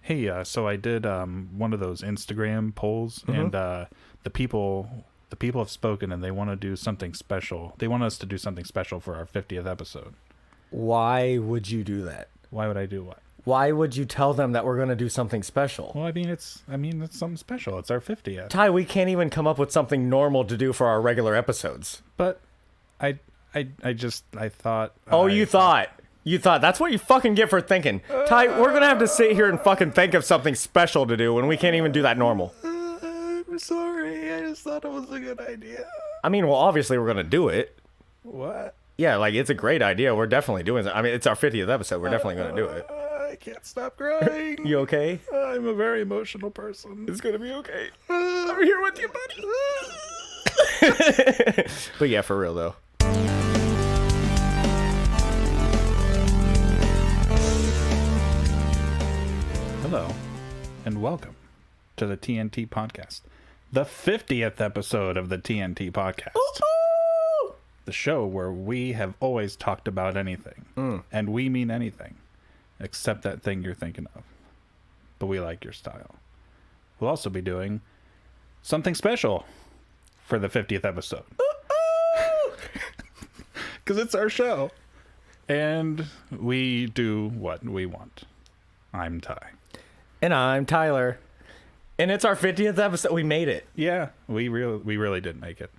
Hey, so I did one of those Instagram polls, and the people have spoken, and they want to do something special. They want us to do something special for our 50th episode. Why would you do that? Why would I do what? Why would you tell them that we're going to do something special? Well, it's something special. It's our 50th. Ty, we can't even come up with something normal to do for our regular episodes. But I thought. Oh, you thought. You thought. That's what you fucking get for thinking. Ty, we're going to have to sit here and fucking think of something special to do when we can't even do that normal. I'm sorry. I just thought it was a good idea. I mean, well, obviously we're going to do it. What? Yeah, like, it's a great idea. We're definitely doing it. I mean, it's our 50th episode. We're definitely going to do it. I can't stop crying. You okay? I'm a very emotional person. It's going to be okay. I'm here with you, buddy. But yeah, for real, though. Hello, and welcome to the TNT Podcast, the 50th episode of the TNT Podcast. Ooh! The show where we have always talked about anything, and we mean anything, except that thing you're thinking of. But we like your style. We'll also be doing something special for the 50th episode. Because it's our show. And we do what we want. I'm Ty. And I'm Tyler. And it's our 50th episode. We made it. Yeah, we really did make it.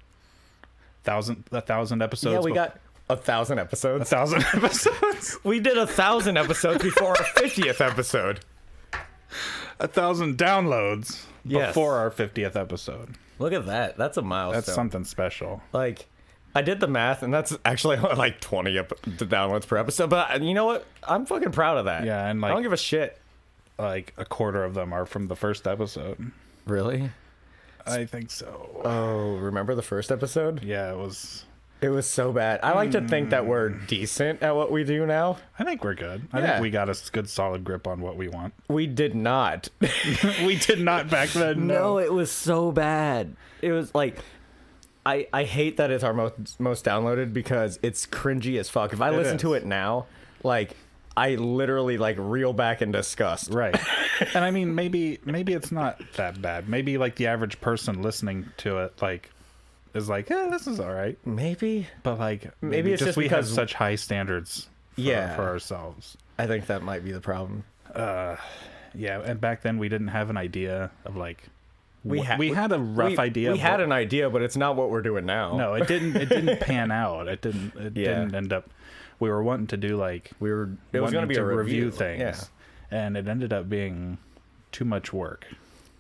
1,000 episodes. Yeah, we got 1,000 episodes. 1,000 episodes. We did 1,000 episodes before our 50th episode. 1,000 downloads Yes. before our 50th episode. Look at that. That's a milestone. That's something special. Like, I did the math, and that's actually like 20 downloads per episode. But you know what? I'm fucking proud of that. Yeah, and like, I don't give a shit. Like a quarter of them are from the first episode. Really? I think so. Oh, remember the first episode? Yeah, it was. It was so bad. I like to think that we're decent at what we do now. I think we're good. I Yeah. think we got a good solid grip on what we want. We did not. We did not back then. No, it was so bad. It was like, I hate that it's our most downloaded because it's cringy as fuck. If I listen to it now, like, I literally like reel back in disgust. Right. And I mean, maybe it's not that bad. Maybe like the average person listening to it like is like, this is all right. Maybe. But like Maybe it's just we have because- such high standards for ourselves. I think that might be the problem. Yeah, and back then we didn't have an idea of like We had a rough idea. We had an idea, but it's not what we're doing now. No, it didn't pan out. It didn't end up. We were wanting to do like It was going to be a review things, Yeah. and it ended up being too much work.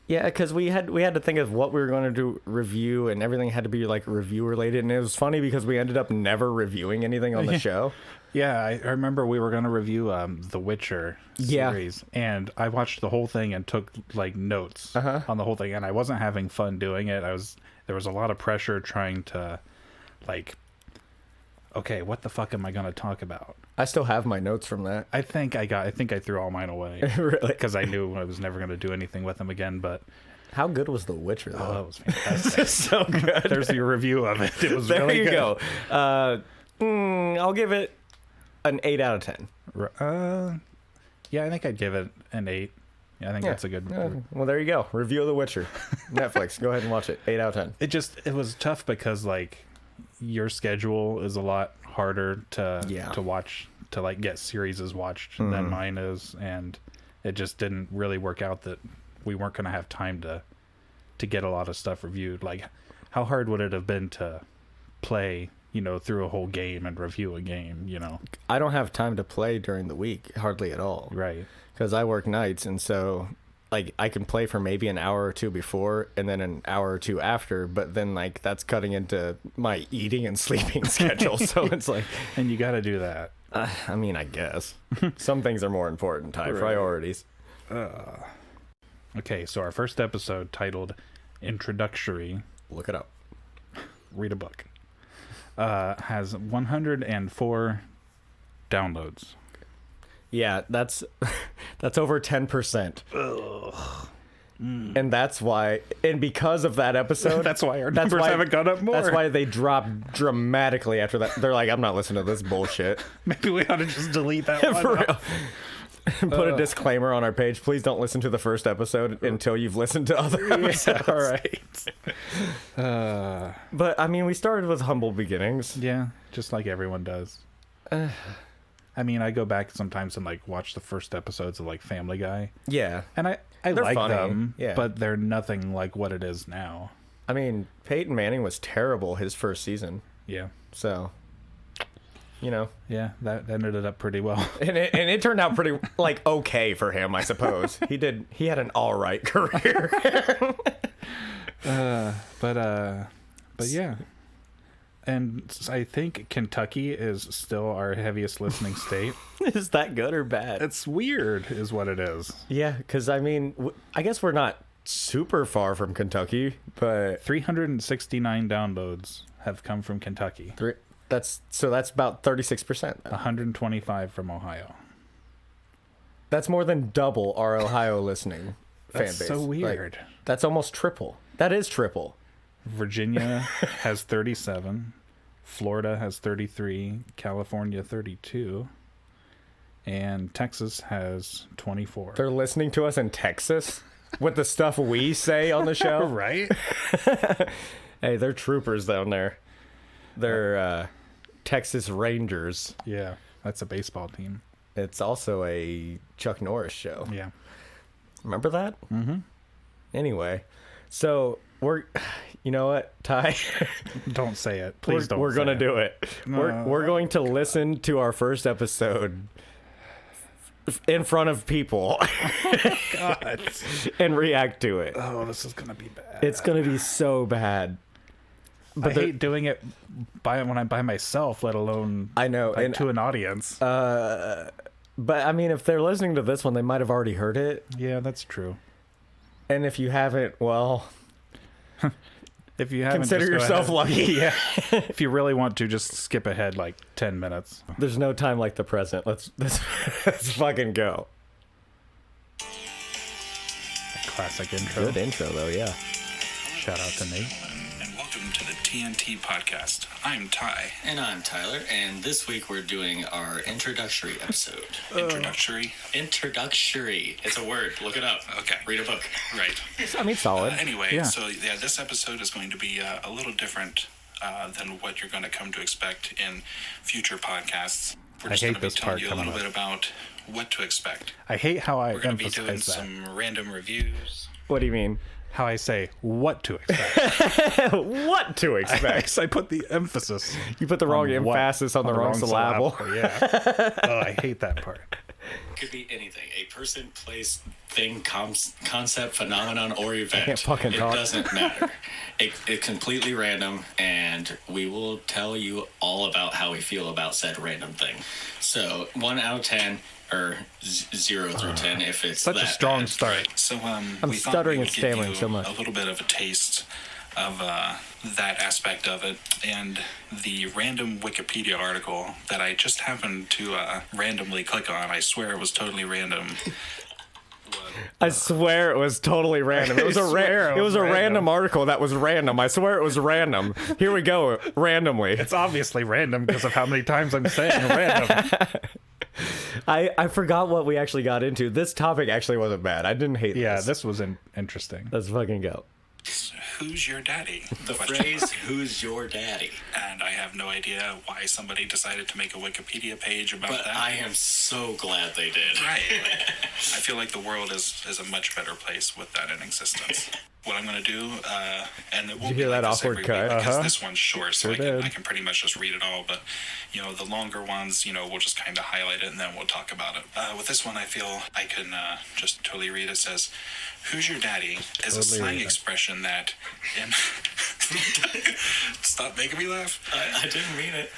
Yeah, because we had to think of what we were going to do review, and everything had to be like review related. And it was funny because we ended up never reviewing anything on the show. Yeah, I remember we were going to review the Witcher series, and I watched the whole thing and took like notes on the whole thing, and I wasn't having fun doing it. There was a lot of pressure trying to like, okay, what the fuck am I going to talk about? I still have my notes from that. I think I threw all mine away. Really? Because I knew I was never going to do anything with them again. But How good was The Witcher, though? that was fantastic. So good. There's your review of it. It was There really you good. go. I'll give it an 8 out of 10. Yeah, I think I'd give it an 8. Yeah, I think that's a good. Well, there you go. Review of The Witcher. Netflix. Go ahead and watch it. 8 out of 10. It was tough because like your schedule is a lot harder to watch, to like get series watched than mine is, and it just didn't really work out that we weren't going to have time to get a lot of stuff reviewed. Like, how hard would it have been to play, through a whole game and review a game, I don't have time to play during the week, hardly at all. Right. Because I work nights, and so like I can play for maybe an hour or two before and then an hour or two after, but then like that's cutting into my eating and sleeping schedule. So it's like, And you got to do that. I mean, I guess some things are more important. Right. Priorities. Okay, so our first episode, titled Introductory, Look it up. read a book, has 104 downloads. Yeah, that's over 10%. And that's why, and because of that episode, That's why our numbers haven't gone up more. That's why they dropped dramatically after that. They're like, I'm not listening to this bullshit. Maybe we ought to just delete that one. For real. Put a disclaimer on our page. Please don't listen to the first episode until you've listened to other episodes. All right. But, I mean, we started with humble beginnings. Yeah, just like everyone does. I mean, I go back sometimes and, like, watch the first episodes of, like, Family Guy. Yeah. And I They're like funny. them, Yeah. but they're nothing like what it is now. I mean, Peyton Manning was terrible his first season. Yeah. So, you know. Yeah, that ended up pretty well. And it turned out pretty, like, okay for him, I suppose. He had an all right career. But yeah. And I think Kentucky is still our heaviest listening state. Is that good or bad? It's weird is what it is. Yeah, because, I mean, I guess we're not super far from Kentucky, but 369 downloads have come from Kentucky. that's about 36%. 125 from Ohio. That's more than double our Ohio listening fan base. That's so weird. Like, that's almost triple. That is triple. Virginia has 37. Florida has 33. California 32. And Texas has 24. They're listening to us in Texas with the stuff we say on the show. Right? Hey, they're troopers down there. They're Texas Rangers. Yeah, that's a baseball team. It's also a Chuck Norris show. Yeah. Remember that? Mm-hmm. Anyway, so you know what, Ty? Don't say it. Please don't. We're say gonna it. do it. We're going to listen to our first episode in front of people God. and react to it. Oh, this is gonna be bad. It's gonna be so bad. But I hate doing it when I'm by myself, let alone I know, like, and to an audience. But I mean, if they're listening to this one, they might have already heard it. Yeah, that's true. And if you haven't, well, If you haven't, consider just go yourself ahead. lucky. Yeah. If you really want to, just skip ahead like 10 minutes. There's no time like the present. Let's fucking go. Classic intro. Good intro though, yeah. Shout out to Nate. And welcome to the TNT Podcast. I'm Ty. And I'm Tyler, and this week we're doing our introductory episode. Introductory. Introductory. It's a word. Look it up. Okay. Read a book. Right. I mean, solid. Anyway, Yeah. so yeah, this episode is going to be a little different than what you're going to come to expect in future podcasts. We're I just hate going to be this telling part you a coming little up. bit about what to expect. I hate how I We're going to be doing emphasize that. some random reviews. What do you mean? How I say what to expect. What to expect? I put the emphasis. You put the wrong on what- emphasis on the wrong syllable. Yeah. Oh, I hate that part. Could be anything. A person, place, thing, concept, phenomenon, or event. can't fucking it talk. doesn't matter. It's completely random, and we will tell you all about how we feel about said random thing. So 1 out of 10, or 0 through 10 if it's Such a that strong bad. start. So I'm we thought stuttering we and would give stammering you so much. a little bit of a taste of that aspect of it, and the random Wikipedia article that I just happened to randomly click on. I swear it was totally random. I swear it was totally random. It was I swear it was a random. random article that was random. I swear it was random. Here we go, randomly. It's obviously random because of how many times I'm saying random. I forgot what we actually got into. This topic actually wasn't bad. I didn't hate Yeah, this. this was interesting. Let's fucking go. Who's your daddy? The Question phrase, mark. who's your daddy? And I have no idea why somebody decided to make a Wikipedia page about But that. I am so glad they did. Right. I feel like the world is a much better place with that in existence. What I'm going to do, and it won't you be hear like that this awkward every cut? week because Uh-huh. this one's short, so Sure did. I can pretty much just read it all. But, the longer ones, we'll just kind of highlight it and then we'll talk about it. With this one, I feel I can just totally read it. It says, "Who's your daddy?" is a Totally slang read it. expression that in... Stop making me laugh. I didn't mean it.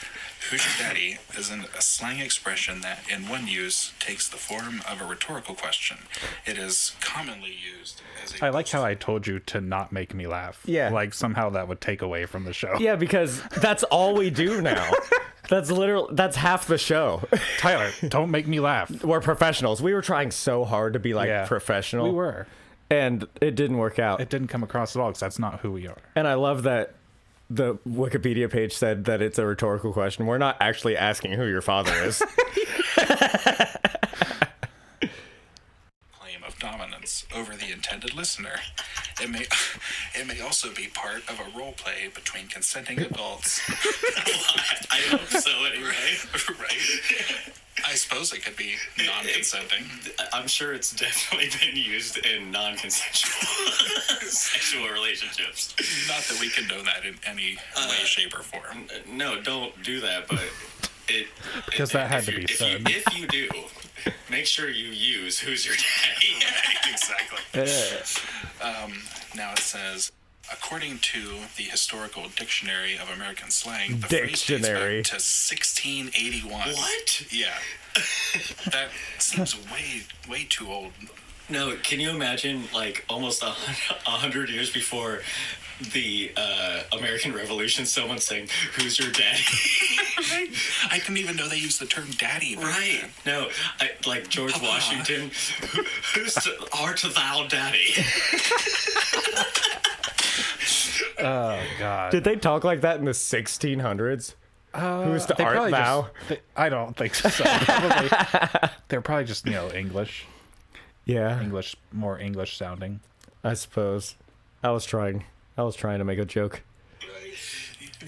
Who's your daddy is a slang expression that, in one use, takes the form of a rhetorical question. It is commonly used as a... I like how I told you to not make me laugh. Yeah. Like somehow that would take away from the show. Yeah, because that's all we do now. That's half the show. Tyler, don't make me laugh. We're professionals. We were trying so hard to be like Yeah. professional. We were. And it didn't work out. It didn't come across at all because that's not who we are. And I love that the Wikipedia page said that it's a rhetorical question. We're not actually asking who your father is. dominance over the intended listener. It may also be part of a role play between consenting adults. I hope so anyway. Right? I suppose it could be non-consenting. I'm sure it's definitely been used in non-consensual sexual relationships. Not that we condone that in any way, shape, or form. No, don't do that, but because that had to be said. If you do, make sure you use "Who's Your Daddy?" Exactly. Now it says, according to the Historical Dictionary of American Slang, the phrase dates back to 1681. What? Yeah. That seems way too old. No, can you imagine, like, almost 100 years before the American Revolution, someone saying, "Who's your daddy?" Right? I didn't even know they used the term daddy. Right. No, like George Washington, art thou daddy? Oh, God. Did they talk like that in the 1600s? Who's the art thou? I don't think so. They're probably just, English. Yeah. More English sounding. I suppose. I was trying to make a joke.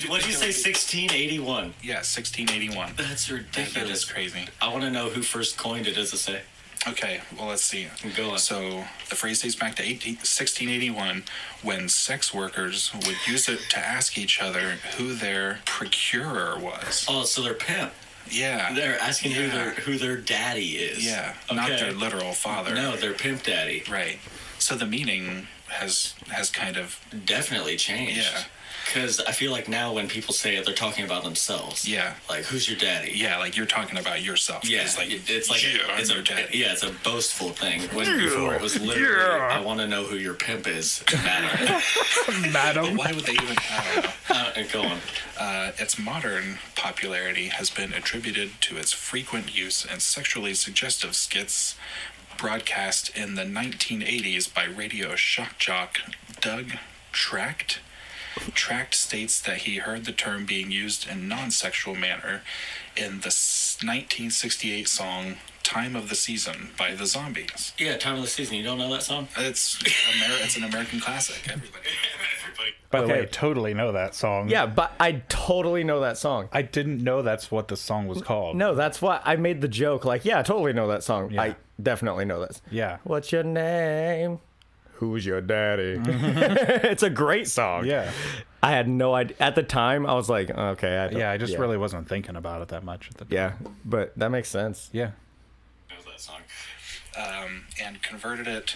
What did you say, 1681? Yeah, 1681. That's ridiculous. That is crazy. I want to know who first coined it, does it say? Okay, well, let's see. Go on. So the phrase dates back to 1681 when sex workers would use it to ask each other who their procurer was. Oh, so they're pimp. Yeah. They're asking who their daddy is. Yeah, okay. Not their literal father. No, their pimp daddy. Right. So the meaning has kind of... Definitely changed. Yeah. Because I feel like now when people say it, they're talking about themselves. Yeah. Like, who's your daddy? Yeah, like you're talking about yourself. Yeah, it's like it's your daddy. Yeah, it's a boastful thing. When before it was literally, I want to know who your pimp is, madam. Madam. Why would they even? I don't know. Go on. Its modern popularity has been attributed to its frequent use in sexually suggestive skits broadcast in the 1980s by radio shock jock Doug Tract. Tract states that he heard the term being used in non-sexual manner in the 1968 song "Time of the Season" by the Zombies. Yeah, "Time of the Season." You don't know that song? It's an American classic. Everybody. By the way, I Okay. totally know that song. Yeah, but I totally know that song. I didn't know that's what the song was called. No, that's why I made the joke. Like, yeah, I totally know that song. Yeah. I definitely know that. Yeah. What's your name? Who's your daddy? It's a great song. Yeah. I had no idea. At the time, I was like, okay. I just really wasn't thinking about it that much at the time. Yeah, but that makes sense. Yeah. Knows that song. And converted it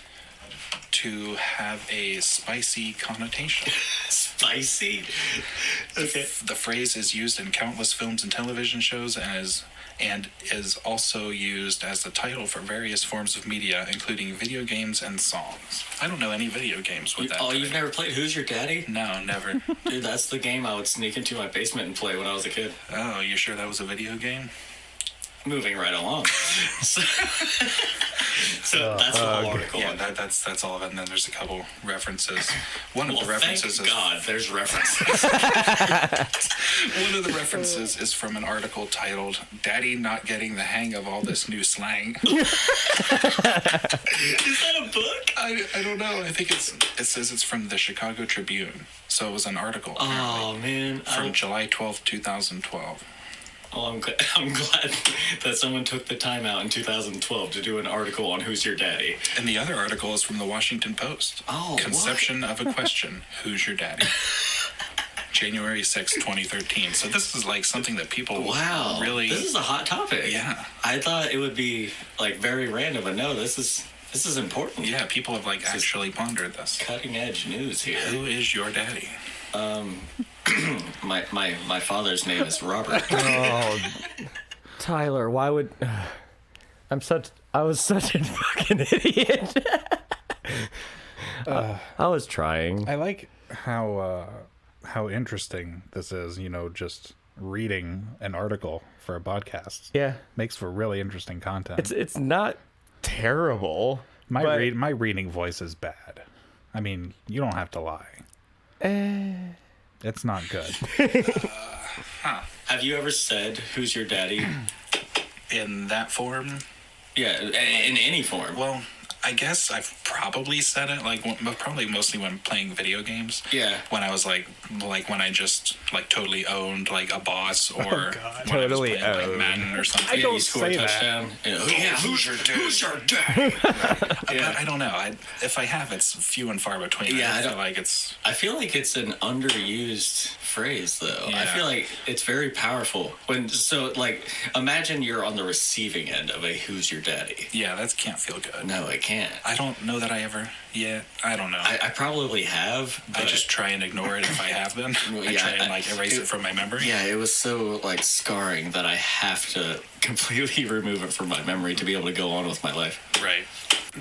to have a spicy connotation. Spicy? Okay. The phrase is used in countless films and television shows and is also used as the title for various forms of media, including video games and songs. I don't know any video games with that. Oh, you've never played "Who's Your Daddy"? No, never. Dude, that's the game I would sneak into my basement and play when I was a kid. Oh, you sure that was a video game? Moving right along. So that's the whole article. Yeah, that's all of it. And then there's a couple references. One of the references thank God, there's references. One of the references is from an article titled "Daddy Not Getting the Hang of All This New Slang." Is that a book? I don't know. I think it says it's from the Chicago Tribune. So it was an article. Oh, man. From July 12th, 2012. Oh, I'm glad that someone took the time out in 2012 to do an article on "Who's Your Daddy?" And the other article is from the Washington Post. Oh, Conception of a question. Who's your daddy? January 6, 2013. So this is like something that people really... This is a hot topic. Yeah. I thought it would be like very random, but no, this is important. Yeah, people have like actually pondered this. Cutting edge news here. Who is your daddy? My father's name is Robert. Oh, Tyler, why would I was such a fucking idiot. I was trying. I like how interesting this is, just reading an article for a podcast. Yeah. Makes for really interesting content. It's not terrible. My reading voice is bad. I mean, you don't have to lie. It's not good. Have you ever said "Who's your daddy"? In that form? Yeah, in any form. Well, I guess I've probably said it, like, probably mostly when playing video games. Yeah. When I was, like when I just, like, totally owned, like, a boss, or when totally I was playing, like, Madden or something. I don't you score a say touchdown. that. Who's your dad? But I don't know. If I have, it's few and far between. Yeah, I feel like it's an underused phrase, though. Yeah. I feel like it's very powerful. Imagine you're on the receiving end of a "Who's your daddy?" Yeah, that can't feel good. No, it can't. I don't know that I ever. Yeah, I don't know. I probably have. I just try and ignore it if I have been. I try and erase it from my memory. Yeah, it was so scarring that I have to completely remove it from my memory to be able to go on with my life. Right.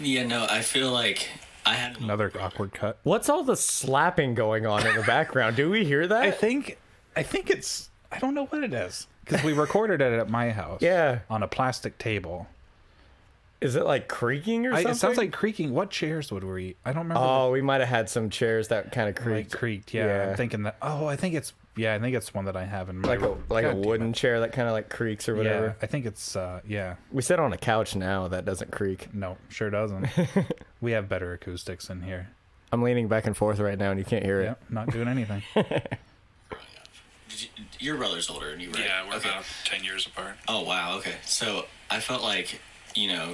Yeah, no, I feel like I had Another awkward cut. What's all the slapping going on in the background? Do we hear that? I think it's, I don't know what it is, because we recorded it at my house. Yeah. On a plastic table. Is it like creaking or something? It sounds like creaking. What chairs would we? I don't remember. Oh, we might have had some chairs that kind of creaked. Creaked. Yeah. I'm thinking that. Oh, I think it's one that I have in my room. Like a wooden chair that kind of like creaks or whatever. Yeah, I think it's yeah. We sit on a couch now that doesn't creak. No, sure doesn't. We have better acoustics in here. I'm leaning back and forth right now, and you can't hear it. Yep, not doing anything. Your brother's older than you, right? Yeah, we're about 10 years apart. Oh, wow, okay. So I felt like,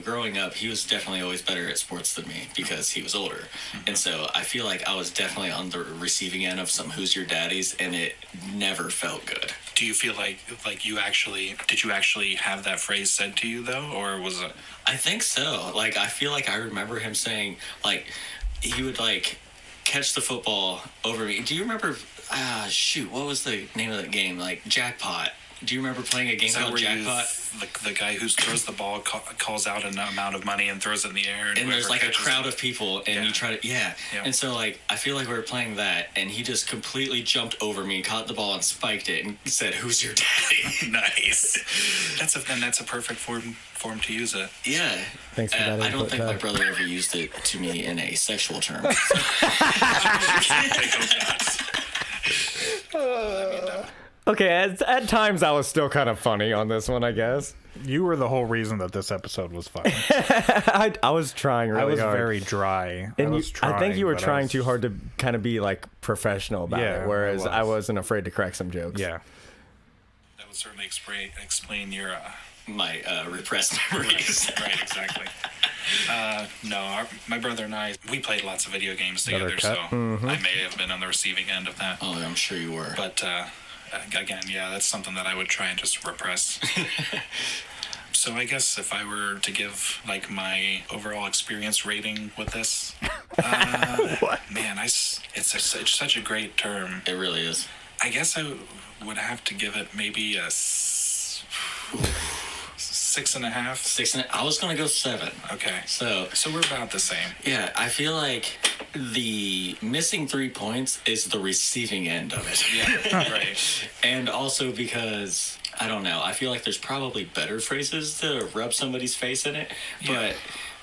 growing up, he was definitely always better at sports than me because he was older. Mm-hmm. And so I feel like I was definitely on the receiving end of some "Who's your daddies," and it never felt good. Do you feel like did you actually have that phrase said to you, though, or was it? I think so. I feel like I remember him saying, he would, catch the football over me. Do you remember, what was the name of that game? Jackpot. Do you remember playing a game called Jackpot? The guy who throws the ball calls out an amount of money and throws it in the air. And there's a crowd of people, and you try to, yeah. And so, I feel like we were playing that, and he just completely jumped over me, caught the ball, and spiked it, and said, "Who's your daddy?" Nice. That's a perfect form to use it. Yeah. Thanks for that. I don't think my brother ever used it to me in a sexual term. Okay, at times I was still kind of funny on this one, I guess. You were the whole reason that this episode was fun. I was trying really hard. I was very dry. And I think you were trying too hard to kind of be professional about it, whereas I wasn't afraid to crack some jokes. Yeah. That would certainly explain your my repressed memories. Right, exactly. My brother and I, we played lots of video games together, so I may have been on the receiving end of that. Oh, I'm sure you were. But again, that's something that I would try and just repress. So I guess if I were to give my overall experience rating with this, man, it's such a great term. It really is. I guess I would have to give it maybe a 6.5. I was gonna go 7. Okay. So we're about the same. Yeah, I feel like the missing 3 points is the receiving end of it. Yeah, right. And also because I don't know, I feel like there's probably better phrases to rub somebody's face in it,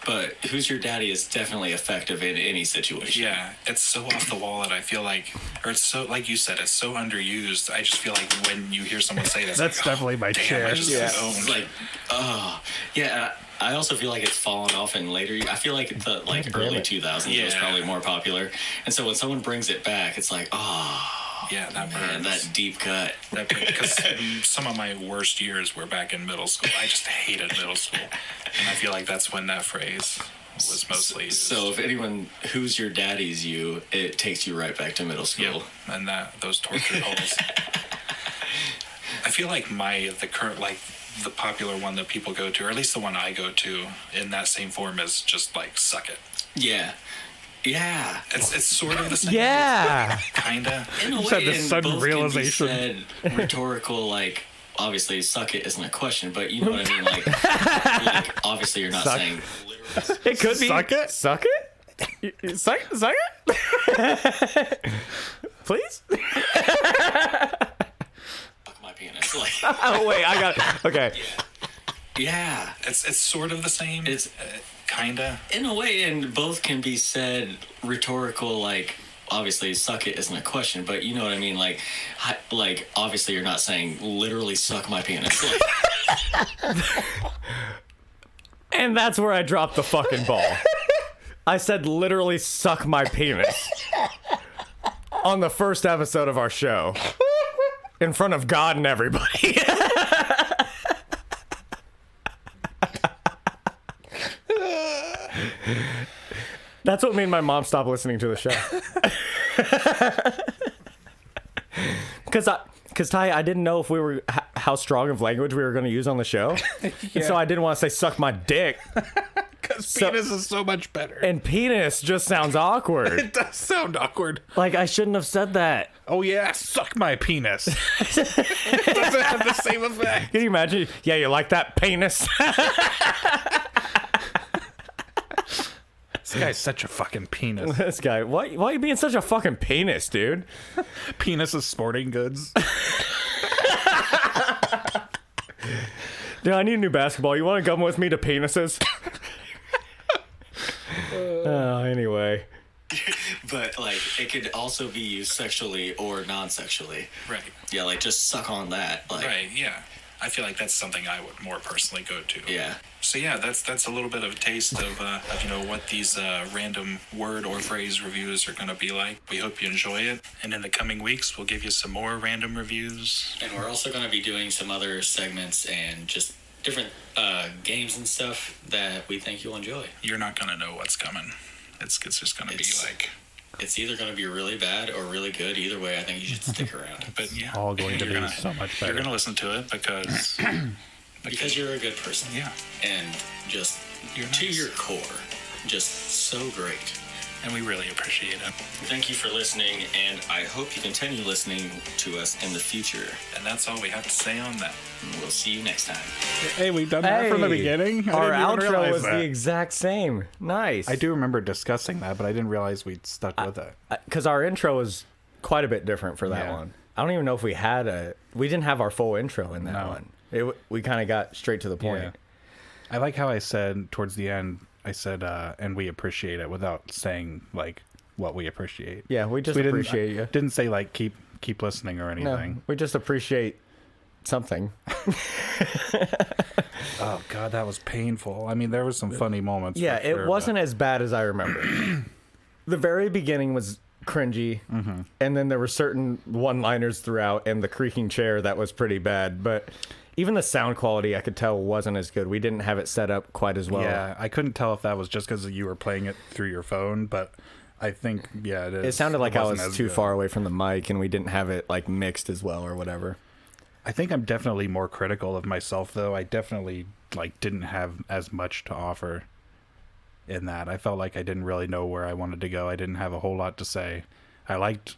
but "Who's your daddy" is definitely effective in any situation. Yeah, it's so off the wall that I feel it's so, like you said, it's so underused. I just feel like when you hear someone say this, that's definitely my chair. I just It's I also feel like it's fallen off in later. I feel like the early 2000s was probably more popular, and so when someone brings it back, it's like, yeah, that burns. That deep cut. Because some of my worst years were back in middle school. I just hated middle school, and I feel like that's when that phrase was mostly used. So if anyone "Who's your daddy's" you, it takes you right back to middle school. Yeah, and those tortured holes. I feel like the popular one that people go to, or at least the one I go to in that same form, is just "suck it." Yeah. Yeah. It's sort of the same. Yeah. Kinda. In a way, said the sudden realization. Can be said rhetorical, obviously "suck it" isn't a question, but you know what I mean? Obviously you're not saying literally. It could be. Suck it? Suck it? Suck it? Please? Fuck my penis. Oh, wait, I got it. Okay. Yeah. It's sort of the same. It's kinda. In a way, and both can be said rhetorical, obviously "suck it" isn't a question, but you know what I mean? Obviously you're not saying literally "suck my penis." And that's where I dropped the fucking ball. I said literally suck my penis on the first episode of our show in front of God and everybody. That's what made my mom stop listening to the show. Because Ty, I didn't know if we were how strong of language we were going to use on the show, and so I didn't want to say "suck my dick." Because penis is so much better. And penis just sounds awkward. It does sound awkward. Like I shouldn't have said that. Oh yeah, suck my penis. It doesn't have the same effect. Can you imagine? Yeah, you like that penis? This guy's such a fucking penis. This guy, why are you being such a fucking penis, dude? Penis is sporting goods. Dude, I need a new basketball. You want to come with me to penises? Anyway. But, like, it could also be used sexually or non-sexually. Right. Yeah, like, just suck on that. Like, Right, yeah. I feel like that's something I would more personally go to. Yeah. So yeah, that's a little bit of a taste of what these random word or phrase reviews are going to be like. We hope you enjoy it, and in the coming weeks we'll give you some more random reviews. And we're also going to be doing some other segments and just different games and stuff that we think you'll enjoy. You're not going to know what's coming. It's just going to be like... It's either going to be really bad or really good. Either way, I think you should stick around. But yeah, all going to be gonna, so much better. You're going to listen to it because you're a good person. Yeah. And just You're to nice. your core, just so great. And we really appreciate it. Thank you for listening, and I hope you continue listening to us in the future. And that's all we have to say on that. We'll see you next time. Hey, we've done that from the beginning. Our I didn't even outro realize was that. the exact same. Nice. I do remember discussing that, but I didn't realize we'd stuck with it. Because our intro was quite a bit different for that one. I don't even know if we didn't have our full intro in that one. We kind of got straight to the point. Yeah. I like how I said towards the end, and we appreciate it without saying, like, what we appreciate. Yeah, we just appreciate you. Didn't say, like, keep listening or anything. No, we just appreciate something. Oh, God, that was painful. I mean, there was some funny moments. Yeah, for sure, it wasn't as bad as I remember. The very beginning was cringy, and then there were certain one-liners throughout, and the creaking chair that was pretty bad, but... Even the sound quality, I could tell, wasn't as good. We didn't have it set up quite as well. Yeah, I couldn't tell if that was just because you were playing it through your phone, but I think, yeah, it is. It sounded like I was too good. far away from the mic, and we didn't have it, like, mixed as well or whatever. I think I'm definitely more critical of myself, though. I definitely, like, didn't have as much to offer in that. I felt like I didn't really know where I wanted to go. I didn't have a whole lot to say. I liked,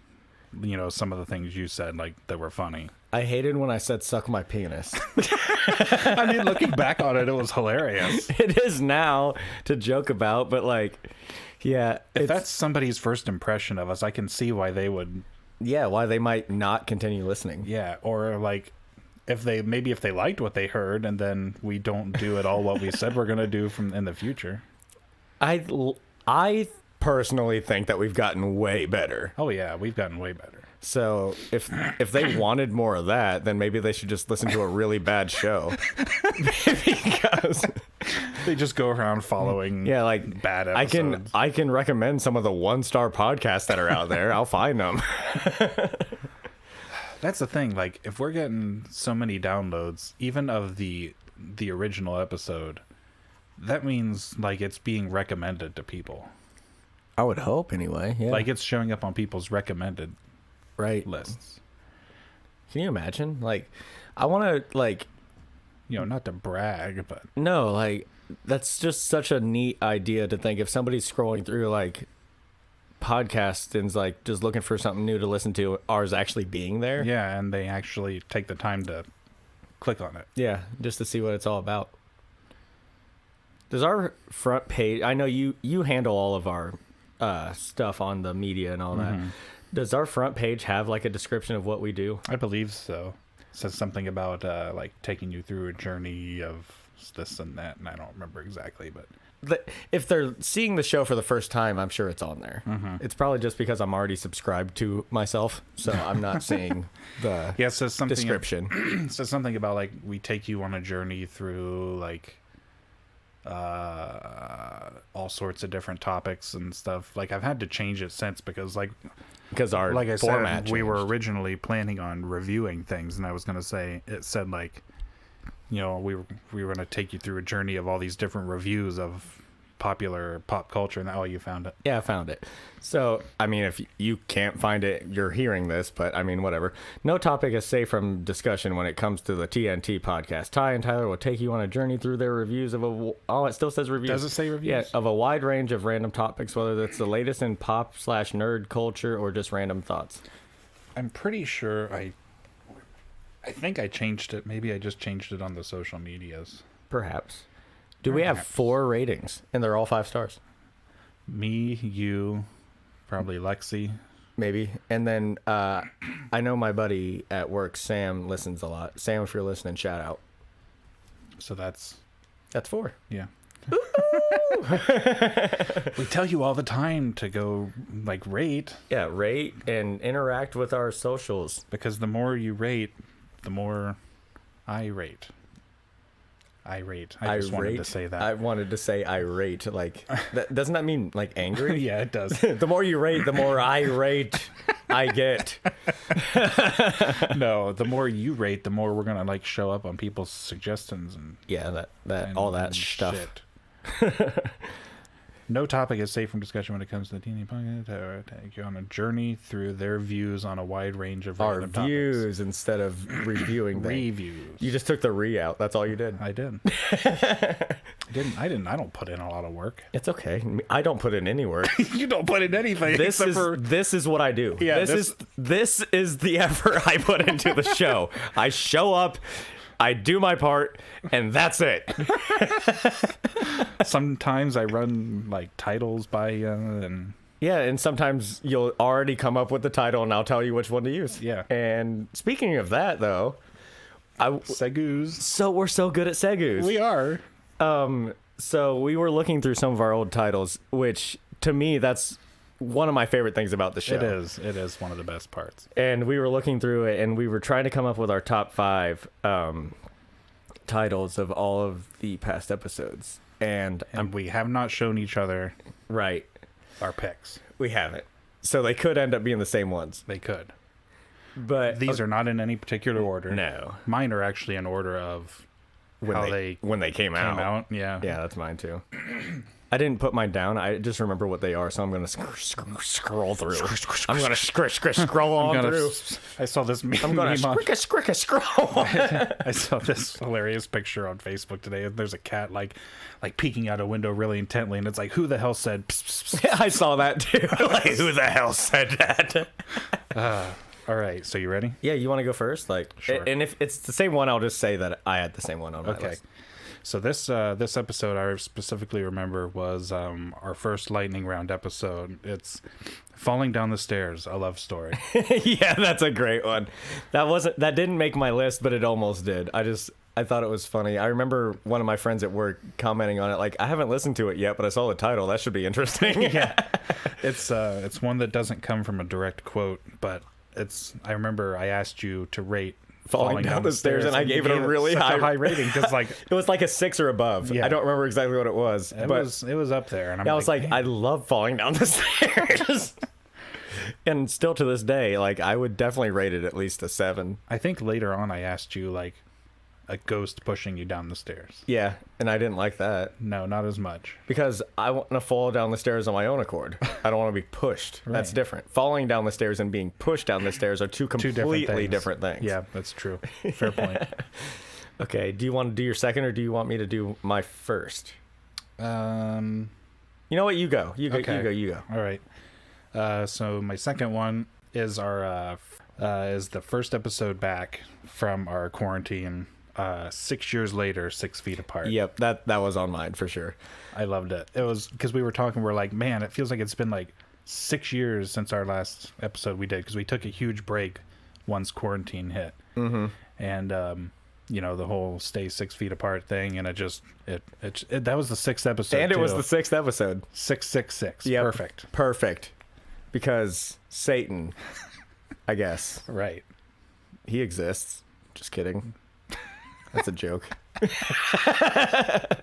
some of the things you said, like, that were funny. I hated when I said suck my penis. I mean, looking back on it, it was hilarious. It is now to joke about, but, like, yeah. If that's somebody's first impression of us, I can see why they would... Yeah, why they might not continue listening. Yeah, or, like, if they liked what they heard, and then we don't do at all what we said we're going to do in the future. I personally think that we've gotten way better. Oh, yeah, we've gotten way better. So if they wanted more of that, then maybe they should just listen to a really bad show. Because they just go around following bad episodes. I can recommend some of the 1-star podcasts that are out there. I'll find them. That's the thing. Like, if we're getting so many downloads, even of the original episode, that means, like, it's being recommended to people. I would hope, anyway. Yeah. Like, it's showing up on people's recommended lists. Can you imagine? Like, I want to, like... not to brag, but... No, like, that's just such a neat idea to think if somebody's scrolling through, like, podcasts and's, like, just looking for something new to listen to, ours actually being there. Yeah, and they actually take the time to click on it. Yeah, just to see what it's all about. Does our front page... I know you handle all of our stuff on the media and all that. Does our front page have, like, a description of what we do? I believe so. It says something about, like, taking you through a journey of this and that, and I don't remember exactly, but... If they're seeing the show for the first time, I'm sure it's on there. It's probably just because I'm already subscribed to myself, so I'm not seeing the it says something description. It says something about, like, we take you on a journey through, like... all sorts of different topics and stuff. Like I've had to change it since because our like I format said, we were changed. originally planning on reviewing things, and I was going to say, it said like, you know, we were going to take you through a journey of all these different reviews of popular pop culture, and you found it. Yeah, I found it. So, I mean, if you can't find it, you're hearing this, but I mean, whatever. No topic is safe from discussion when it comes to the TNT podcast. Ty and Tyler will take you on a journey through their reviews of it still says reviews. Does it say reviews? Yeah, of a wide range of random topics, whether that's the latest in pop/nerd culture or just random thoughts. I'm pretty sure I think I changed it. Maybe I just changed it on the social medias. Perhaps. Do we have 4 ratings, and they're all 5 stars? Me, you, probably Lexi. Maybe. And then I know my buddy at work, Sam, listens a lot. Sam, if you're listening, shout out. So that's 4. Yeah. We tell you all the time to go rate. Yeah, rate and interact with our socials. Because the more you rate, the more I rate. I just wanted to say that. I wanted to say irate. Doesn't that mean angry? Yeah, it does. The more you rate, the more irate I get. No, the more you rate, the more we're gonna show up on people's suggestions and and all that stuff. Shit. No topic is safe from discussion when it comes to the TNT Podcast. Or take you on a journey through their views on a wide range of Our random topics. views instead of reviewing them. Reviews. You just took the re out. That's all you did. I did. I don't put in a lot of work. It's okay. I don't put in any work. You don't put in anything. This is what I do. Yeah, this is the effort I put into the show. I show up, I do my part, and that's it. Sometimes I run titles by and yeah, and sometimes you'll already come up with the title, and I'll tell you which one to use. Yeah. And speaking of that, though, Segus. So we're so good at Segus. We are. So we were looking through some of our old titles, which to me, that's one of my favorite things about the show. It is. It is one of the best parts. And we were looking through it, and we were trying to come up with our top 5 titles of all of the past episodes. And we have not shown each other our picks. We haven't. So they could end up being the same ones. They could. But these are not in any particular order. No. Mine are actually in order of when they came out. Yeah. Yeah, that's mine too. I didn't put mine down. I just remember what they are, so I'm going to scroll through. I'm going to scroll on through. I saw this meme. I'm going to scroll. I saw this hilarious picture on Facebook today. There's a cat peeking out a window really intently, and it's like, who the hell said pss, pss, pss? Yeah, I saw that too. Who the hell said that? All right, so you ready? Yeah, you want to go first? Sure. And if it's the same one, I'll just say that I had the same one on my list. So this episode I specifically remember was our first lightning round episode. It's Falling Down the Stairs, a love story. Yeah, that's a great one. That didn't make my list, but it almost did. I thought it was funny. I remember one of my friends at work commenting on it, I haven't listened to it yet, but I saw the title. That should be interesting. Yeah. It's one that doesn't come from a direct quote, but I remember I asked you to rate Falling down the stairs, and I gave it a really high rating because it was a 6 or above. Yeah. I don't remember exactly what it was. It was up there, and I was like, I love Falling Down the Stairs. And still to this day, I would definitely rate it at least a 7. I think later on I asked you a ghost pushing you down the stairs. Yeah, and I didn't like that. No, not as much. Because I want to fall down the stairs on my own accord. I don't want to be pushed. Right. That's different. Falling down the stairs and being pushed down the stairs are two completely different things. Yeah, that's true. Fair point. Okay, do you want to do your second, or do you want me to do my first? You know what? You go. You go. All right. So my second one is is the first episode back from our quarantine. 6 years later, 6 feet apart. Yep, that was on mine for sure. I loved it. It was because we were talking. We're like, man, it feels like it's been 6 years since our last episode we did, because we took a huge break once quarantine hit. Mm-hmm. And the whole stay 6 feet apart thing, and that was the 6th episode. And it was the 6th episode. 666. Yep. Perfect. Because Satan, I guess. Right. He exists. Just kidding. That's a joke.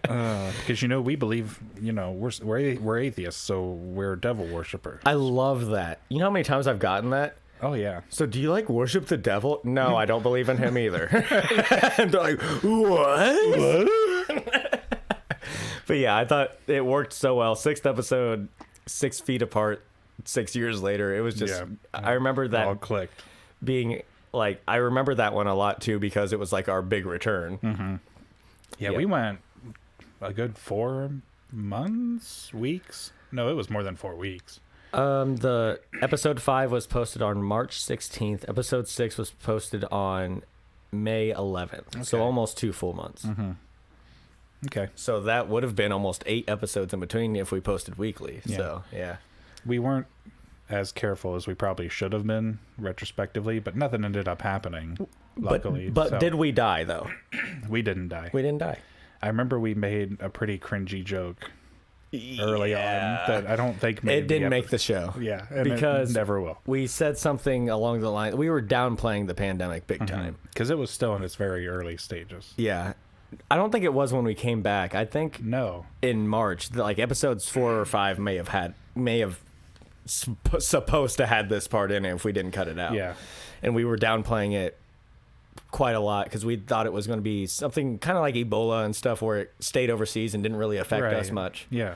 Because we believe, we're atheists, so we're devil worshippers. I love that. You know how many times I've gotten that? Oh yeah. So do you like worship the devil? No, I don't believe in him either. And they're like, what? But yeah, I thought it worked so well. 6th episode, 6 feet apart, 6 years later. It was just, I remember that all clicked. Being like, I remember that one a lot too, because it was like our big return. Mm-hmm. Yeah, we went a good 4 months, weeks. No, it was more than 4 weeks. The episode 5 was posted on March 16th. Episode 6 was posted on May 11th. Okay. So almost 2 full months. Mm-hmm. Okay. So that would have been almost 8 episodes in between if we posted weekly. Yeah. So, yeah. We weren't as careful as we probably should have been retrospectively, but nothing ended up happening, luckily. But did we die, though? We didn't die. We didn't die. I remember we made a pretty cringy joke early on that I don't think made it didn't make the show. Yeah, and because it never will. We said something along the line. We were downplaying the pandemic big time because it was still in its very early stages. Yeah, I don't think it was when we came back. I think in March, like episodes 4 or 5 may have supposed to had this part in it if we didn't cut it out. Yeah, and we were downplaying it quite a lot because we thought it was going to be something kind of like Ebola and stuff where it stayed overseas and didn't really affect us much. Yeah.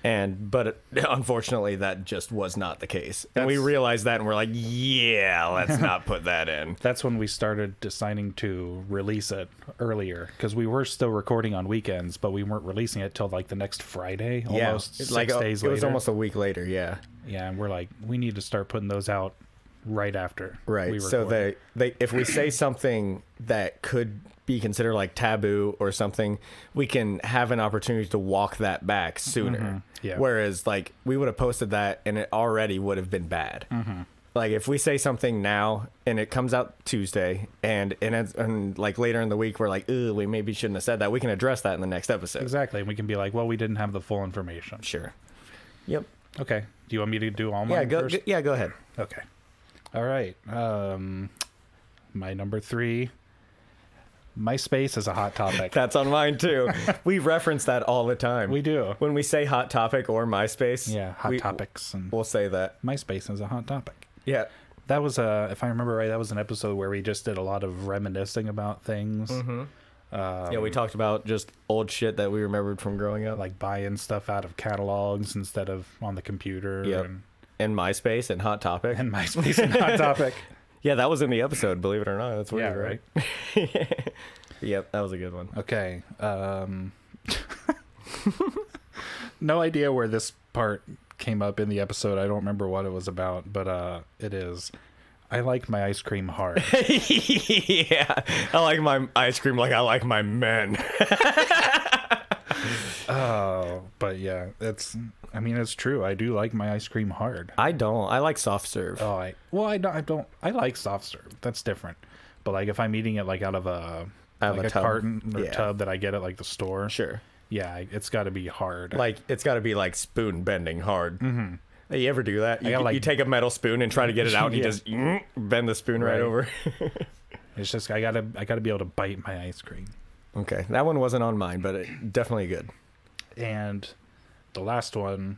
But unfortunately that just was not the case. And we realized that and we're like, yeah, let's not put that in. That's when we started deciding to release it earlier because we were still recording on weekends, but we weren't releasing it till like the next Friday, almost 6 days later. It was almost a week later, yeah. Yeah, and we're like, we need to start putting those out right after. Right. So they if we say something that could be considered like taboo or something, we can have an opportunity to walk that back sooner. Mm-hmm. Yeah. Whereas like we would have posted that and it already would have been bad. Mm-hmm. Like if we say something now and it comes out Tuesday and like later in the week we're like, ooh, we maybe shouldn't have said that. We can address that in the next episode. Exactly. And we can be like, well, we didn't have the full information. Sure. Yep. Okay. Do you want me to do all mine first? Yeah, go ahead. Okay. All right. My number 3. MySpace is a hot topic. That's on mine too. We reference that all the time. We do. When we say hot topic or MySpace. Yeah, hot topics. And we'll say that. MySpace is a hot topic. Yeah. That was, if I remember right, that was an episode where we just did a lot of reminiscing about things. Mm-hmm. Yeah, we talked about just old shit that we remembered from growing up. Like buying stuff out of catalogs instead of on the computer. Yep. And MySpace and Hot Topic. And MySpace and Hot Topic. Yeah, that was in the episode, believe it or not. That's weird, right? Yep, that was a good one. Okay. No idea where this part came up in the episode. I don't remember what it was about, but it is. I like my ice cream hard. Yeah, I like my ice cream like I like my men. Oh, but yeah, it's true. I do like my ice cream hard. I don't. I like soft serve. Oh, I don't. I like soft serve. That's different. But like if I'm eating it like out of a carton or tub that I get at like the store. Sure. Yeah, it's got to be hard. Like it's got to be like spoon bending hard. Mm-hmm. Hey, you ever do that? You take a metal spoon and try to get it out, and you just bend the spoon right over. It's just I gotta be able to bite my ice cream. Okay, that one wasn't on mine, but definitely good. And the last one,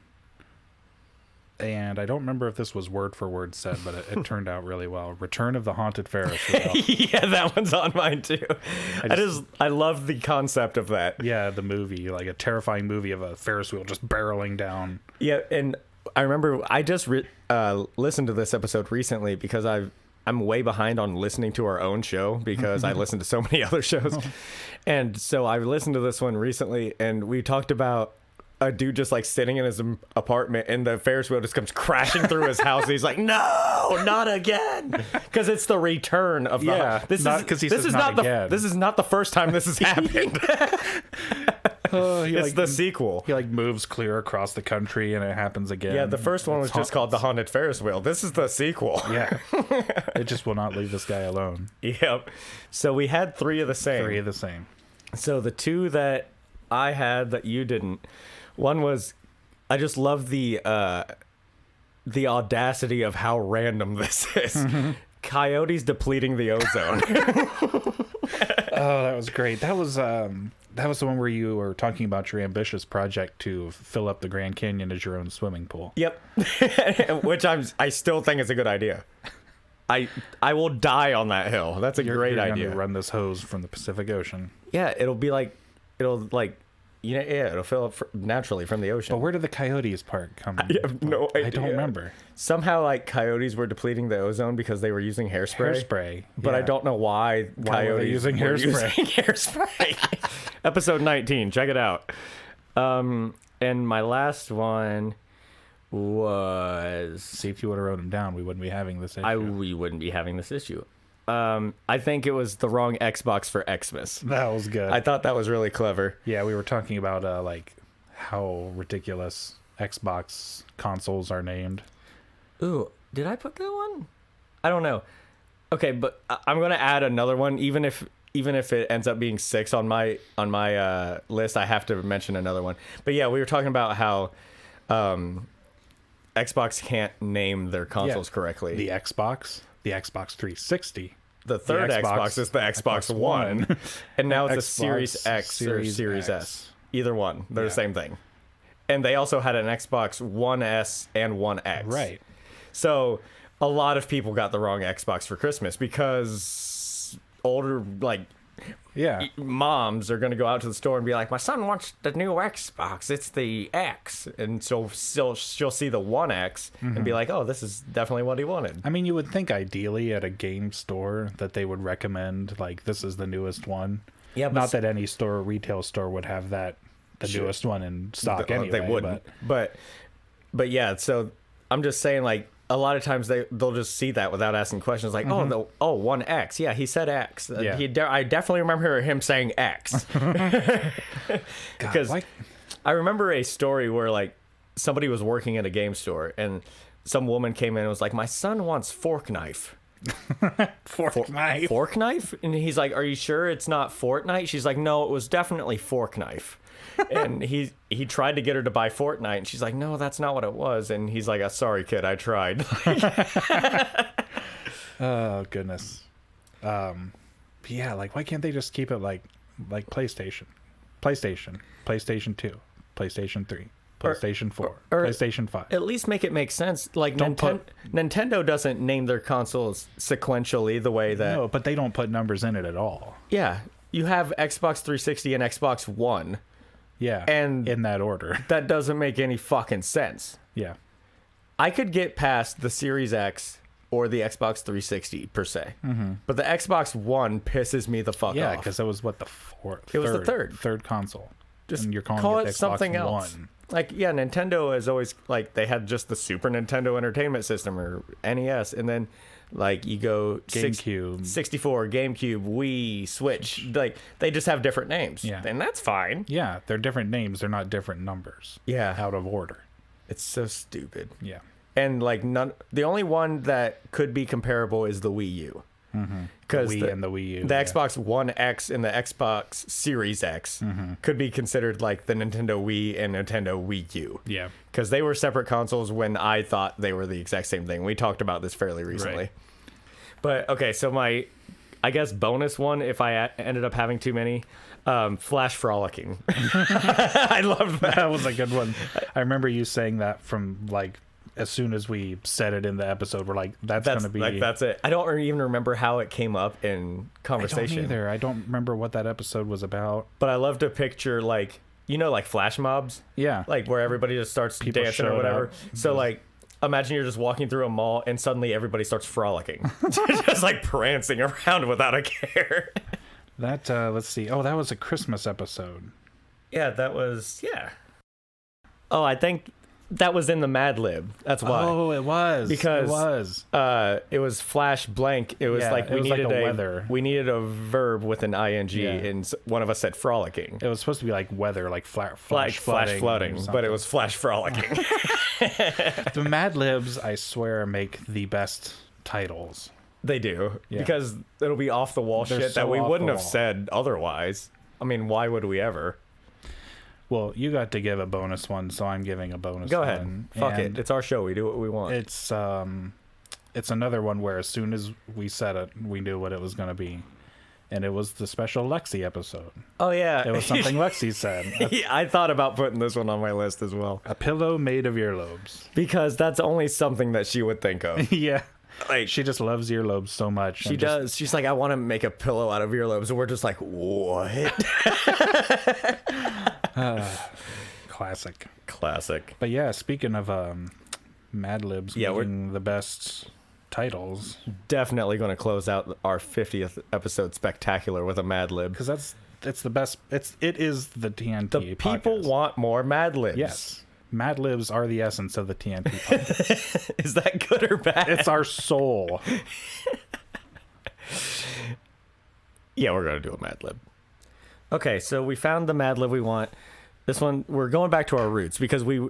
and I don't remember if this was word for word said, but it turned out really well. Return of the Haunted Ferris Wheel. Yeah, that one's on mine too. I love the concept of that. Yeah, the movie, like a terrifying movie of a Ferris wheel just barreling down. Yeah, and I remember I just listened to this episode recently because I'm way behind on listening to our own show because I listen to so many other shows. And so I listened to this one recently and we talked about a dude just like sitting in his apartment and the Ferris wheel just comes crashing through his house. And he's like, no, not again. Because it's the return of the... This is not the first time this has happened. It's the sequel. He like moves clear across the country and it happens again. Yeah, the first one was just called The Haunted Ferris Wheel. This is the sequel. Yeah. It just will not leave this guy alone. Yep. So we had 3 of the same. 3 of the same. So the 2 that I had that you didn't, one was, I just love the audacity of how random this is. Coyotes depleting the ozone. Oh, that was great. That was the one where you were talking about your ambitious project to fill up the Grand Canyon as your own swimming pool. Yep. Which I still think is a good idea. I will die on that hill. That's a great idea. You're gonna run this hose from the Pacific Ocean. Yeah, it'll fill up naturally from the ocean. But where did the coyotes part come? I have no idea. I don't remember. Somehow, like, coyotes were depleting the ozone because they were using hairspray. But I don't know why coyotes were they using hairspray. Hairspray. Episode 19. Check it out. And my last one was... See, if you would have wrote them down, we wouldn't be having this issue. We wouldn't be having this issue. I think it was the wrong Xbox for Xmas. That was good. I thought that was really clever. Yeah, we were talking about like how ridiculous Xbox consoles are named. Ooh, did I put that one? I don't know. Okay, but I'm gonna add another one. Even if it ends up being 6 on my list, I have to mention another one. But yeah, we were talking about how Xbox can't name their consoles correctly. The Xbox 360. The third Xbox is the Xbox One. And now it's a Series X or Series S. Either one. They're the same thing. And they also had an Xbox One S and One X. Right. So a lot of people got the wrong Xbox for Christmas because older, like, moms are going to go out to the store and be like, my son wants the new Xbox. It's the X. And so she'll see the One X and be like, oh, this is definitely what he wanted. I mean, you would think ideally at a game store that they would recommend, like, this is the newest one. Yeah, not that any retail store would have the newest one in stock anyway. They wouldn't. But yeah, so I'm just saying, like, a lot of times they'll just see that without asking questions, like, One X. Yeah, he said X. I definitely remember him saying X. Because I remember a story where, like, somebody was working in a game store and some woman came in and was like, my son wants fork knife. Fork knife? Fork knife? And he's like, are you sure it's not Fortnite? She's like, no, it was definitely fork knife. And he tried to get her to buy Fortnite, and she's like, no, that's not what it was. And he's like, sorry, kid, I tried. Oh, goodness. Yeah, like, why can't they just keep it like PlayStation 2, PlayStation 3, PlayStation 4, or PlayStation 5. At least make it make sense. Like, Nintendo doesn't name their consoles sequentially the way that... No, but they don't put numbers in it at all. Yeah. You have Xbox 360 and Xbox One. Yeah, and in that order. That doesn't make any fucking sense. Yeah. I could get past the Series X or the Xbox 360 per se. Mm-hmm. But the Xbox One pisses me the fuck off. Yeah, because it was the fourth. It was the third console. Just and you're calling call it Xbox something One. else. Like, yeah, Nintendo is always, like, they had just the Super Nintendo Entertainment System or NES, and then, like, you go GameCube, 64, GameCube, Wii, Switch. Like, they just have different names. Yeah. And that's fine. Yeah, they're different names. They're not different numbers. Yeah. Out of order. It's so stupid. Yeah. And, like, the only one that could be comparable is the Wii U. Because the Wii U, the Xbox One X and the Xbox Series X could be considered like the Nintendo Wii and Nintendo Wii U. Yeah. Because they were separate consoles when I thought they were the exact same thing. We talked about this fairly recently. Right. But, okay, so my, I guess, bonus one, if I ended up having too many, Flash Frolicking. I loved that. That was a good one. I remember you saying that from, like, as soon as we said it in the episode, we're like, that's going to be... Like, that's it. I don't even remember how it came up in conversation. I don't either. I don't remember what that episode was about. But I love to picture, like, you know, like flash mobs? Yeah. Like, where everybody just starts dancing or whatever. Up. So, like, imagine you're just walking through a mall and suddenly everybody starts frolicking. Just, like, prancing around without a care. That, let's see. Oh, that was a Christmas episode. Yeah, that was... Yeah. Oh, I think... That was in the Mad Lib. That's why. Oh, it was. Because it was flash blank. It was like we needed weather. We needed a verb with an ing, and one of us said frolicking. It was supposed to be like weather, like flash flooding, but it was flash frolicking. The Mad Libs, I swear, make the best titles. They do, because it'll be off the wall shit that we wouldn't have said otherwise. I mean, why would we ever? Well, you got to give a bonus one, so I'm giving a bonus one. Go ahead. Fuck it. It's our show. We do what we want. It's another one where as soon as we said it, we knew what it was going to be. and it was the special Lexi episode. Oh, yeah. It was something Lexi said. Yeah, I thought about putting this one on my list as well. A pillow made of earlobes. Because that's only something that she would think of. Yeah. Like, she just loves earlobes so much. She does. She's like, I want to make a pillow out of earlobes. And we're just like, what? Classic. But yeah, speaking of Mad Libs, getting the best titles. Definitely going to close out our 50th episode spectacular with a Mad Lib. Because it's the best. It is the TNT The people podcast. want more Mad Libs. Yes. Mad Libs are the essence of the TNT podcast. Is that good or bad? It's our soul. Yeah, we're going to do a Mad Lib. Okay, so we found the Mad Lib we want. This one, we're going back to our roots because we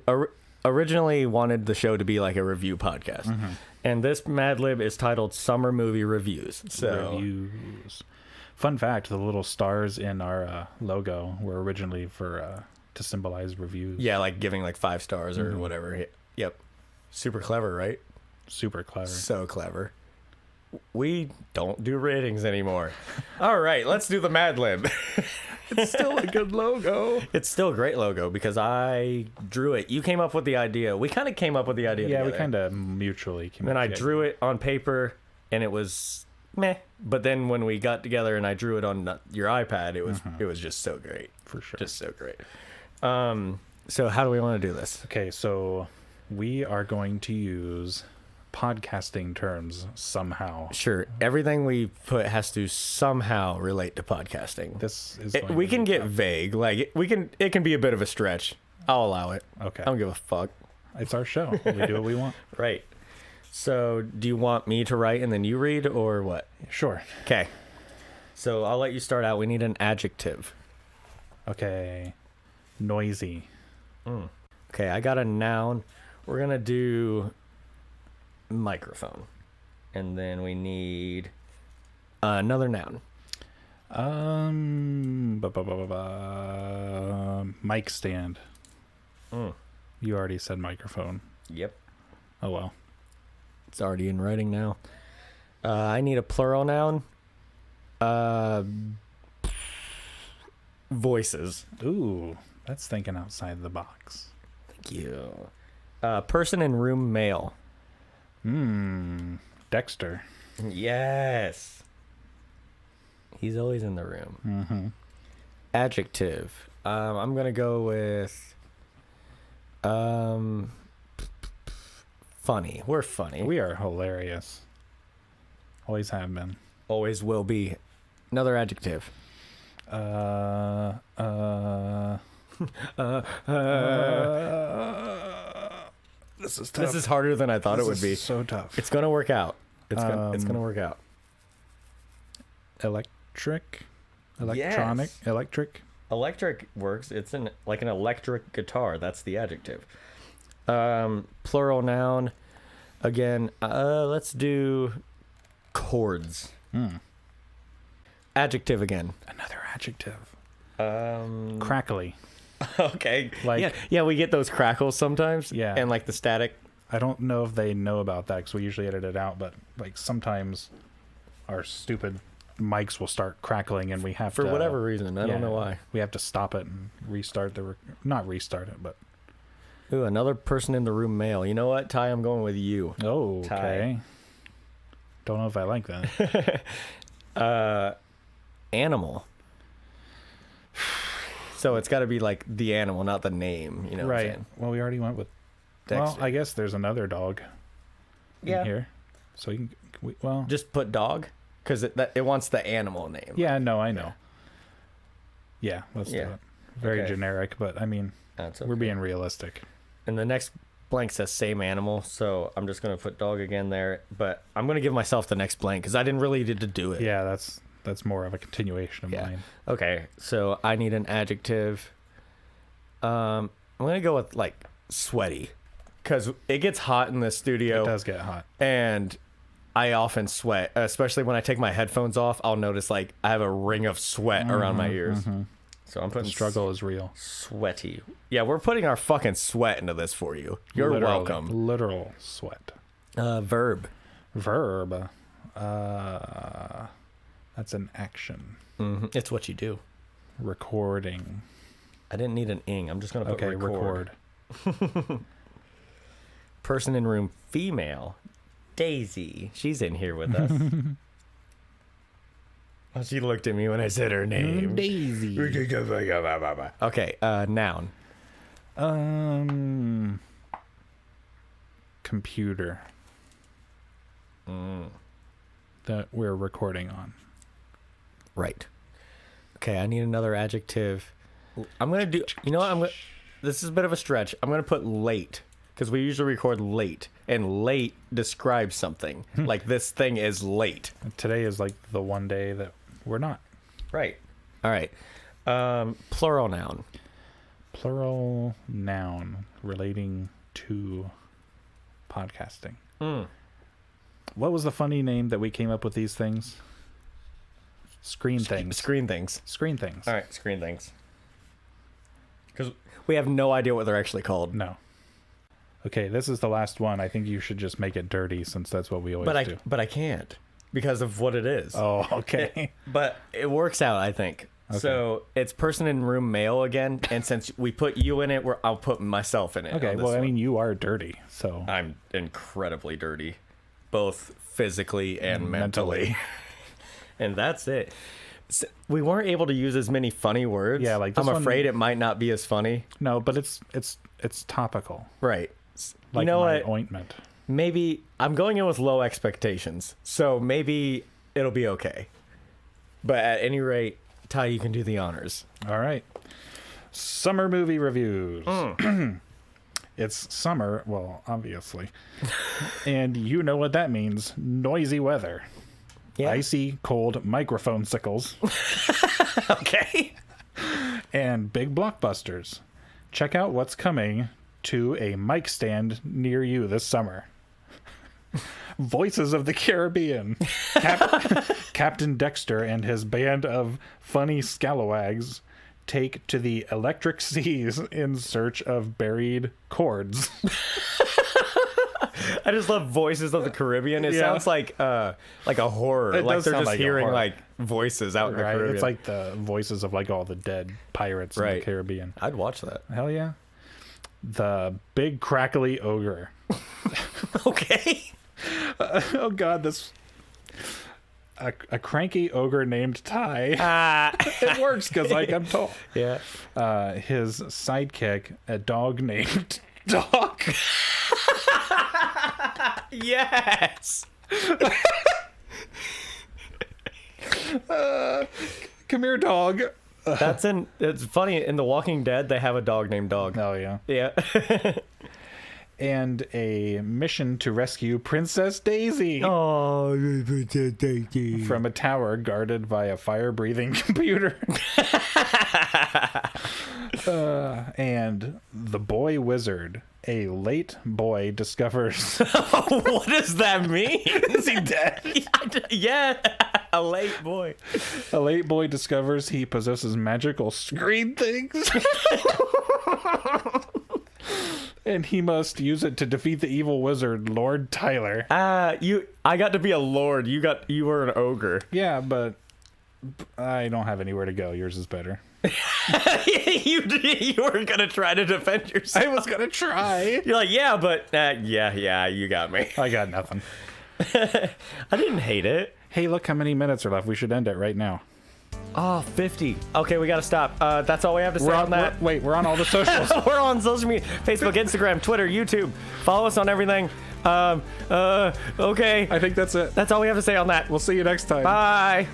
originally wanted the show to be like a review podcast. Mm-hmm. And this Mad Lib is titled Summer Movie Reviews. Reviews. Fun fact, the little stars in our logo were originally for to symbolize reviews. Yeah, like giving like 5 stars or whatever. Yep. Super clever, right? Super clever. So clever. We don't do ratings anymore. All right, let's do the Mad Lib. It's still a good logo. It's still a great logo because I drew it. You came up with the idea. We kind of came up with the idea together. We kind of mutually came up with the idea. Then I drew it on paper, and it was meh. But then when we got together and I drew it on your iPad, it was just so great. For sure. Just so great. So how do we want to do this? Okay, so we are going to use podcasting terms somehow. Sure. Everything we put has to somehow relate to podcasting. This is we can get vague. Like it can be a bit of a stretch. I'll allow it. Okay. I don't give a fuck. It's our show. We do what we want. Right. So, do you want me to write and then you read or what? Sure. Okay. So, I'll let you start out. We need an adjective. Okay. Noisy. Okay, I got a noun. We're going to do microphone. And then we need another noun. Mic stand. You already said microphone. Yep. Oh, well. It's already in writing now. I need a plural noun. Voices. Ooh, that's thinking outside the box. Thank you. Person in room male. Dexter. Yes. He's always in the room. Mm-hmm. Adjective. I'm going to go with funny. We're funny. We are hilarious. Always have been. Always will be. Another adjective. This is tough. This is harder than I thought it would be. So tough. It's gonna work out. It's gonna work out. Electric, electronic, Yes. electric. Electric works. It's like an electric guitar. That's the adjective. Plural noun. Again, let's do chords. Adjective again. Another adjective. Um, Crackly. Okay. Like- yeah, we get those crackles sometimes. Yeah. And like the static. I don't know if they know about that because we usually edit it out, but like sometimes our stupid mics will start crackling and we have For to, whatever reason. I don't know why. We have to stop it and restart not restart it, but Ooh, another person in the room male. You know what, Ty? I'm going with you. oh, Tie. okay. Don't know if I like that. Animal. So it's got to be like the animal, not the name. You know what I'm Right. saying? Well, we already went with. Dexter. Well, I guess there's another dog in here, so you can. Just put dog because it wants the animal name. Yeah, no, I know. Yeah, let's do Yeah. it. Very Okay. generic, but I mean, That's we're being realistic. And the next blank says same animal, so I'm just gonna put dog again there. But I'm gonna give myself the next blank because I didn't really need to do it. Yeah, that's more of a continuation of mine. Okay, so I need an adjective. I'm gonna go with like sweaty because it gets hot in the studio. It does get hot. And I often sweat, especially when I take my headphones off. I'll notice like I have a ring of sweat around my ears. So I'm The putting struggle is real. sweaty. Yeah, we're putting our fucking sweat into this for you. You're Literally, welcome. Literal sweat. Verb. Verb. That's an action. Mm-hmm. It's what you do. Recording. I didn't need an ing. I'm just going to put record. Person in room, female. Daisy. She's in here with us. Oh, she looked at me when I said her name. Daisy. Okay, noun. Computer. That we're recording on. Right. Okay, I need another adjective. I'm going to do... You know what? This is a bit of a stretch. I'm going to put late, because we usually record late, and late describes something. Like, this thing is late. Today is like the one day that we're not. Right. All right. Plural noun. Plural noun relating to podcasting. What was the funny name that we came up with these things? Screen things. Screen things. Screen things. All right, screen things. Because we have no idea what they're actually called. No. Okay, this is the last one. I think you should just make it dirty since that's what we always do. But I can't because of what it is. Oh, okay. But it works out, I think. Okay. So it's person in room male again, and since we put you in it, I'll put myself in it. Okay, well, I mean, you are dirty, so... I'm incredibly dirty, both physically and mentally. And that's it. So we weren't able to use as many funny words. Yeah, like I'm afraid it might not be as funny. No, but it's topical. Right. Like, you know what? Ointment. Maybe I'm going in with low expectations, so maybe it'll be okay. But at any rate, Ty, you can do the honors. All right. Summer movie reviews. It's summer, well, obviously. And you know what that means. Noisy weather. Yeah. Icy, cold microphone sickles. Okay. And big blockbusters. Check out what's coming to a mic stand near you this summer. Voices of the Caribbean. Captain Dexter and his band of funny scalawags take to the electric seas in search of buried chords. I just love Voices of the Caribbean. It sounds like a horror. Like they're just hearing like voices out in the Caribbean. It's like the voices of like all the dead pirates in the Caribbean. I'd watch that. Hell yeah. The Big Crackly Ogre. Okay. Oh God, this a cranky ogre named Ty. It works because like I'm tall. Yeah. His sidekick, a dog named Dog. Yes. Come here, dog. It's funny, in The Walking Dead they have a dog named Dog. Oh yeah. Yeah. And a mission to rescue Princess Daisy. Oh, Princess Daisy. From a tower guarded by a fire-breathing computer. And the boy wizard. A late boy discovers... What does that mean? Is he dead? Yeah, a late boy. A late boy discovers he possesses magical screen things. And he must use it to defeat the evil wizard, Lord Tyler. I got to be a lord. You were an ogre. Yeah, but I don't have anywhere to go. Yours is better. You were gonna try to defend yourself. I was gonna try. You're like, yeah, but yeah, you got me. I got nothing. I didn't hate it. Hey, look how many minutes are left. We should end it right now. Oh, 50. Okay, we gotta stop. That's all we have to say on that. We're on all the socials. We're on social media: Facebook, Instagram, Twitter, YouTube. Follow us on everything. Okay. I think that's it. That's all we have to say on that. We'll see you next time. Bye.